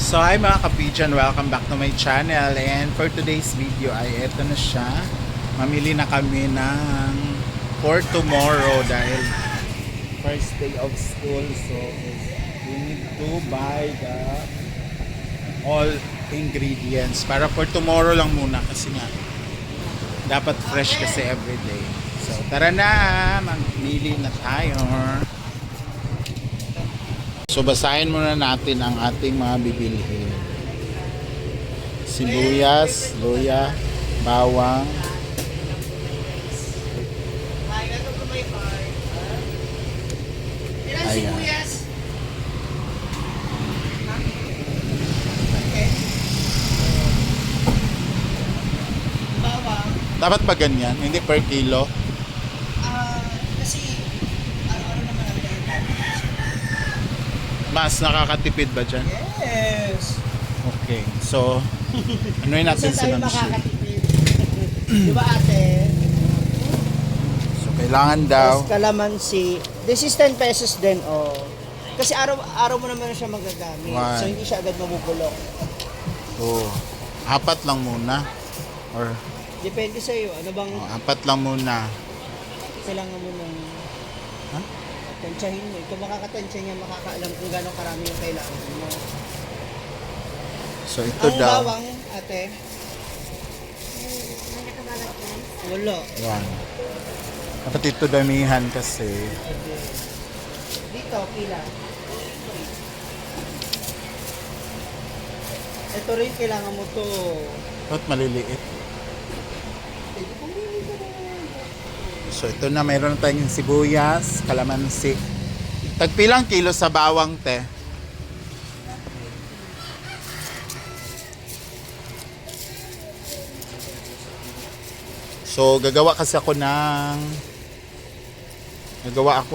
So hi mga kabidyan, welcome back to my channel, and for today's video ay eto na siya. Mamili na kami ng for tomorrow dahil first day of school, so we need to buy the all ingredients para for tomorrow lang muna kasi nga dapat fresh kasi everyday. So tara na, mamili na tayo. So basahin muna natin ang ating mga bibilhin. Sibuyas, luya, bawang. Ayan. Dapat ba ganyan? Hindi per kilo? Kasi ano naman ang Mas nakakatipid ba dyan? Yes. Okay. So, anuin natin Saan si tayo Ma'am Shi. makakatipid? Di ba ate? So, kailangan daw. Tapos kalamansi. This is 10 pesos din, oh. Kasi araw mo naman siya magagamit. Why? So hindi siya agad mabubulok. Oh, apat lang muna. Or, Depende sa iyo. Ano bang apat lang muna. kailangan mo ng Ha? tansyahin mo. Kung makakatansya niya, makakaalam kung gano'ng karami yung kailangan mo. So, ito Ang daw. bawang, ate? Wala. Yan. Dapat ito damihan kasi. Dito, pila. Ito rin, kailangan mo to. Ba't maliliit? So, ito na. Mayroon tayong sibuyas, kalamansi. Tagpilang kilo sa bawang, te? So, gagawa ako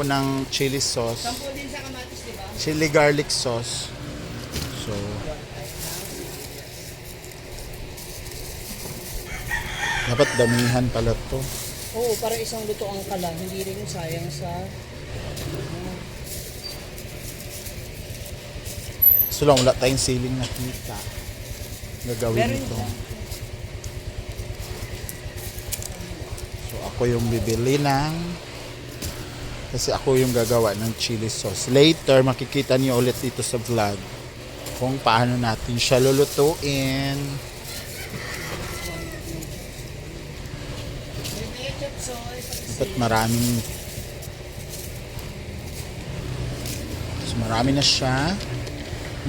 ng chili sauce. 10 din sa kamatis, di ba? Chili garlic sauce. So, dapat damihan pala to. Oo, para isang lutoan ka lang. Hindi rin sayang sa... So lang, wala tayong siling nakita. Gagawin Meron ito. siya. So ako yung bibili ng... Kasi ako yung gagawa ng chili sauce. Later, makikita niyo ulit dito sa vlog kung paano natin siya lulutuin. Dapat maraming... So marami na siya.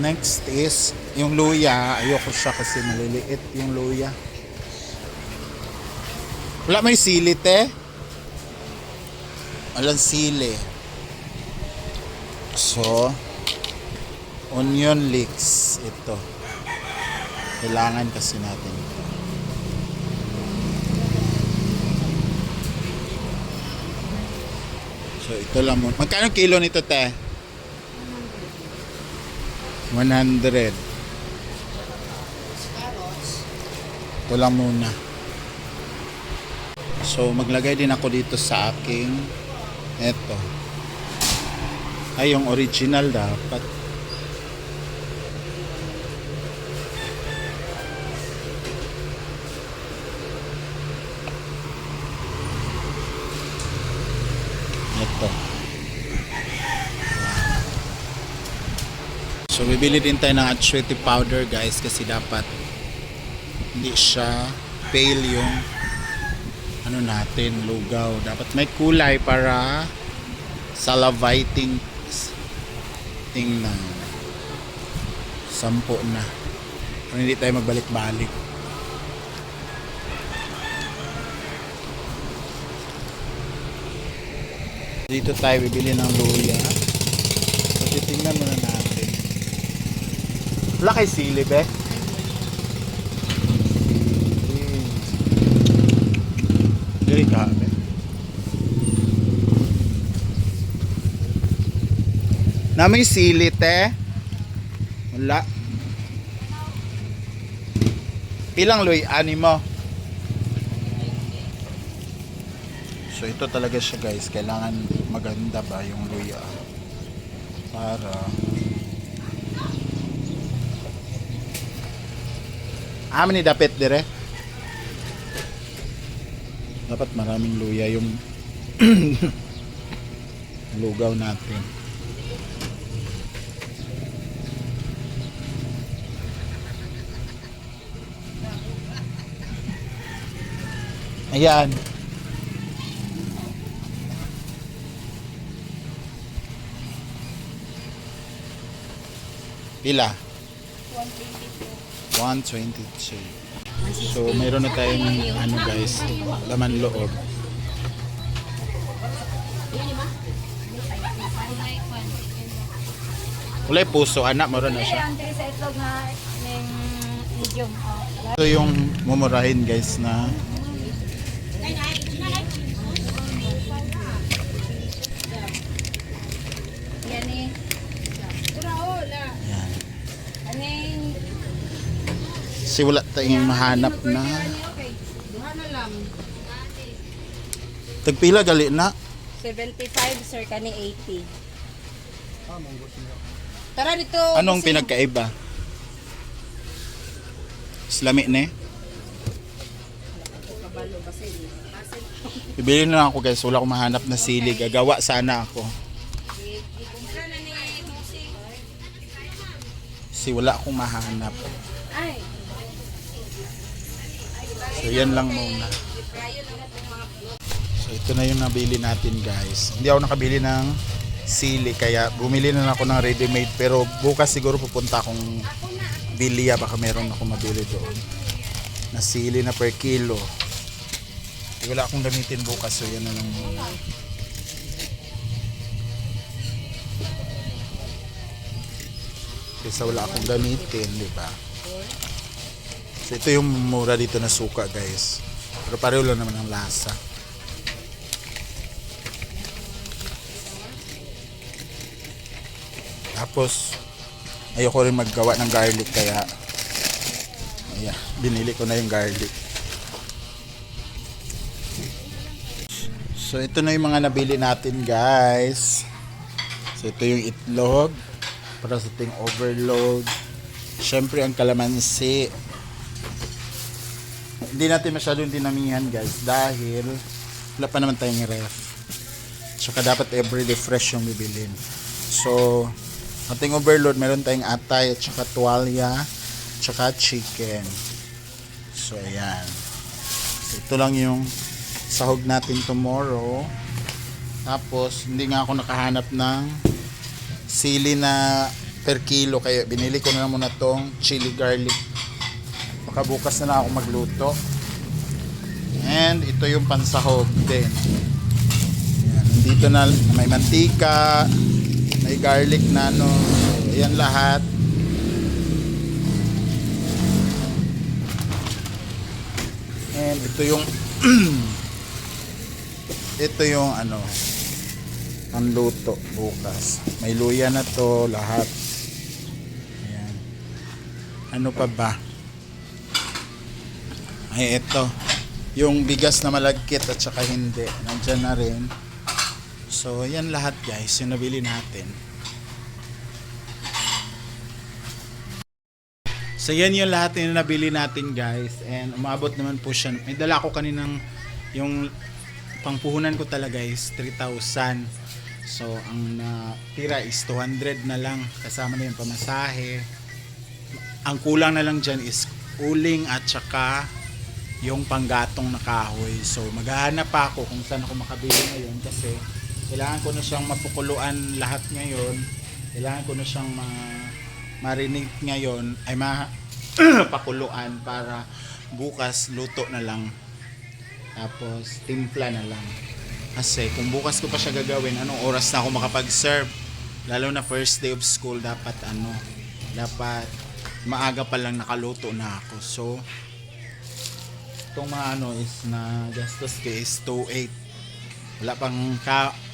Next is yung luya. Ayoko siya kasi maliliit yung luya. Wala may sili, te? Walang sili. So, onion leeks. Ito. Kailangan kasi natin ito. So, ito lang muna. Magkano kilo nito, te? 100. Carrots. Ito lang muna. So, maglagay din ako dito sa aking eto. Ay, yung original dapat. Ito. So, bibili din tayo ng atsuete powder, guys, kasi dapat hindi siya pale yung ano natin, lugaw. Dapat may kulay para salivating tingnan. 10 na. Para hindi tayo magbalik-balik. Dito tayo bibili ng luya. So, titingnan muna natin. Wala kay sili, be? Diri ka, be? Na may sili, te? Wala. Pilang luy? Ani mo? So ito talaga siya, guys. Kailangan maganda ba yung luya para Amin ni dapit dire. Dapat maraming luya yung lugaw natin. Ayan. Pila? 122. So, mayroon na tayong ano guys, laman loob. Kulay puso, anak, mayroon na siya. Sa itlog na medium. Ito yung mumurahin guys na Yan eh. yan. Ano yung Kasi wala tayong mahanap na duha na lang. tagpila gali na. 75 sir, kani 80. Tara dito. Anong kasi- pinagkaiba? Islami ne? Kabalo kasi. Bibili na lang ako guys, wala akong mahanap na sili. Gagawa sana ako. Ikumpra na ni Musing. Kasi wala akong mahanap. Ay. So yan lang muna. So ito na yung nabili natin guys. Hindi ako nakabili ng sili kaya bumili na lang ako ng ready-made. Pero bukas siguro pupunta akong Bilia, baka meron ako mabili doon na sili na per kilo. Wala akong gamitin bukas, so yan na lang muna. Kasi wala akong gamitin, di ba? So ito yung mura dito na suka guys. Pero pareho lang naman ang lasa. Tapos ayoko rin maggawa ng garlic kaya ayan, binili ko na yung garlic. So ito na yung mga nabili natin guys. So ito yung itlog para sa ating overload. Syempre ang kalamansi. Hindi natin masyadong dinamihan guys dahil wala pa naman tayong ref. Tsaka dapat everyday fresh yung bibilin. So ating overload, meron tayong atay at saka tuwalya at saka chicken. So ayan. So, ito lang yung sahog natin tomorrow. Tapos hindi nga ako nakahanap ng sili na per kilo kaya binili ko na lang muna tong chili garlic. Baka bukas na lang ako magluto. And ito yung pansahog din. Ayan, dito na may mantika, may garlic na no. So, ayan lahat. And ito yung ito yung ano panluto bukas. May luya na to lahat. Ayan. Ano pa ba? Ay ito. Yung bigas na malagkit at saka hindi. Nandyan na rin. So, yan lahat guys, yung nabili natin. So, yan yung lahat yung nabili natin guys. And umabot naman po siya. May dala ko kaninang yung pangpuhunan ko talaga is 3,000. So, ang tira is 200 na lang. Kasama na yung pamasahe. Ang kulang na lang dyan is uling at saka yung panggatong na kahoy. So, maghahanap pa ako kung saan ako makabili ngayon kasi kailangan ko na siyang mapukuluan lahat ngayon. Kailangan ko na siyang marinate ngayon ay pakuluan para bukas luto na lang. Tapos timpla na lang. Kasi kung bukas ko pa siya gagawin, anong oras na ako makapag-serve? Lalo na first day of school, dapat dapat maaga pa lang nakaluto na ako. So itong mga is na gastos ko is 2,800.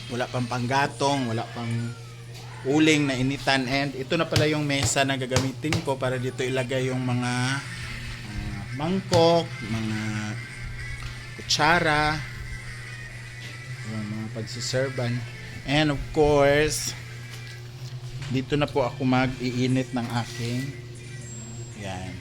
Wala pang panggatong, wala pang uling na initan. And ito na pala yung mesa na gagamitin ko para dito ilagay yung mga mangkok, mga kutsara, yung mga pagsiserban. And of course, dito na po ako mag-iinit ng aking yan,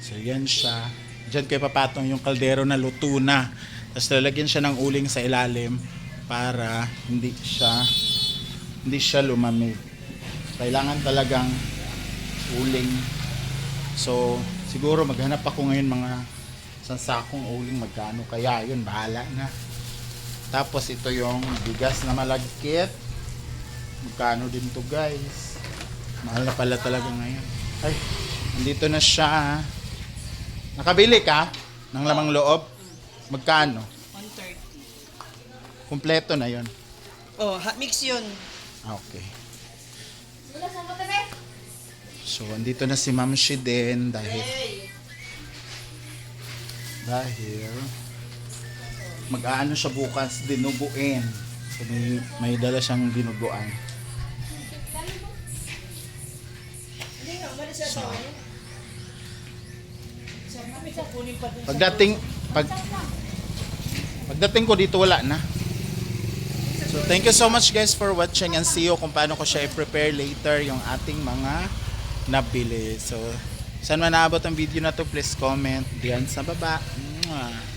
So yan siya. Diyan kay papatong yung kaldero na luto na. Tapos lalagyan siya ng uling sa ilalim para hindi siya lumamig. Kailangan talagang uling. So siguro maghanap ako ngayon mga sansakong uling, magkano kaya yun, bahala na. Tapos ito yung bigas na malagkit. Magkano din to guys. Mahal na pala talaga ngayon. Ay, nandito na siya. Nakabili ka ng lamang loob? Magkano? 130. Kumpleto na yon. Oh, hot mix yun. Okay. So, andito na si Ma'am Shi din dahil mag-aano siya bukas, dinuguin. So, may dala siyang dinuguan. So, pagdating ko dito wala na. So thank you so much guys for watching and see you kung paano ko siya i-prepare later yung ating mga nabili. So saan man naabot ang video na to, please comment diyan sa baba. Mwah.